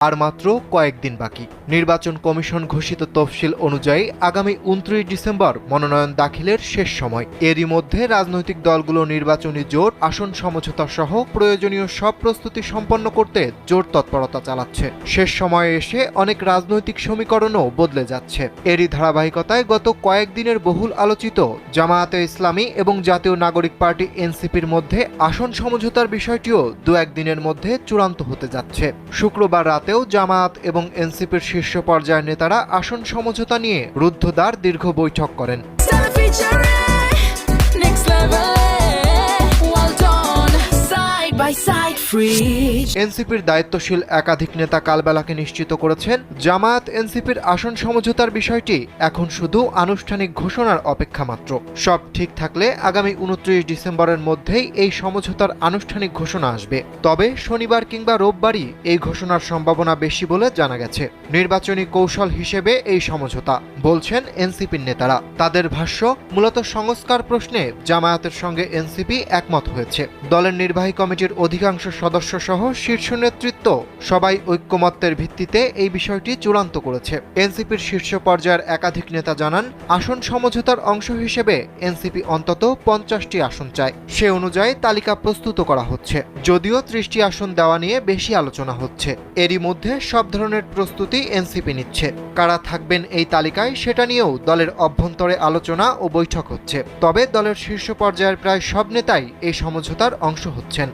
আর মাত্র কয়েকদিন বাকি। নির্বাচন কমিশন ঘোষিত তফসিল অনুযায়ী আগামী 29 ডিসেম্বর মনোনয়ন দাখিলের শেষ সময়। এরই মধ্যে রাজনৈতিক দলগুলো নির্বাচনী জোট, আসন সমঝোতা সহ প্রয়োজনীয় সব প্রস্তুতি সম্পন্ন করতে জোর তৎপরতা চালাচ্ছে। শেষ সময়ে এসে অনেক রাজনৈতিক সমীকরণও বদলে যাচ্ছে। এরই ধারাবাহিকতায় গত কয়েকদিনের বহুল আলোচিত জামায়াতে ইসলামী এবং জাতীয় নাগরিক পার্টি এনসিপির মধ্যে আসন সমঝোতার বিষয়টিও দু একদিনের মধ্যে চূড়ান্ত হতে যাচ্ছে। শুক্রবার রাতেও জামায়াত এবং এনসিপির শীর্ষ পর্যায়ের নেতারা আসন সমঝোতা নিয়ে রুদ্ধদ্বার দীর্ঘ বৈঠক করেন। এনসিপির দায়িত্বশীল একাধিক নেতা কালবেলাকে নিশ্চিত করেছেন, জামায়াত এনসিপির আসন সমঝোতার বিষয়টি এখন শুধু আনুষ্ঠানিক ঘোষণার অপেক্ষা মাত্র। সব ঠিক থাকলে আগামী 29 ডিসেম্বরের মধ্যেই এই সমঝোতার আনুষ্ঠানিক ঘোষণা আসবে। তবে শনিবার কিংবা রোববারই এই ঘোষণার সম্ভাবনা বেশি বলে জানা গেছে। নির্বাচনী কৌশল হিসেবে এই সমঝোতা, বলছেন এনসিপির নেতারা। তাদের ভাষ্য, মূলত সংস্কার প্রশ্নে জামায়াতের সঙ্গে এনসিপি একমত হয়েছে। দলের নির্বাহী কমিটির অধিকাংশ সদস্য সহ শীর্ষ নেতৃত্ব সবাই ঐক্যমত্যের ভিত্তিতে এই বিষয়টি চূড়ান্ত করেছে। এনসিপির শীর্ষ পর্যায়ের একাধিক নেতা জানান, আসন সমঝোতার অংশ হিসেবে এনসিপি অন্তত 50টি আসন চায়। সে অনুযায়ী তালিকা প্রস্তুত করা হচ্ছে, যদিও 30টি আসন দেওয়া নিয়ে বেশি আলোচনা হচ্ছে। এরই মধ্যে সব ধরনের প্রস্তুতি এনসিপি নিচ্ছে। কারা থাকবেন এই তালিকায় সেটা নিয়েও দলের অভ্যন্তরে আলোচনা ও বৈঠক হচ্ছে। তবে দলের শীর্ষ পর্যায়ের প্রায় সব নেতাই এই সমঝোতার অংশ হচ্ছেন।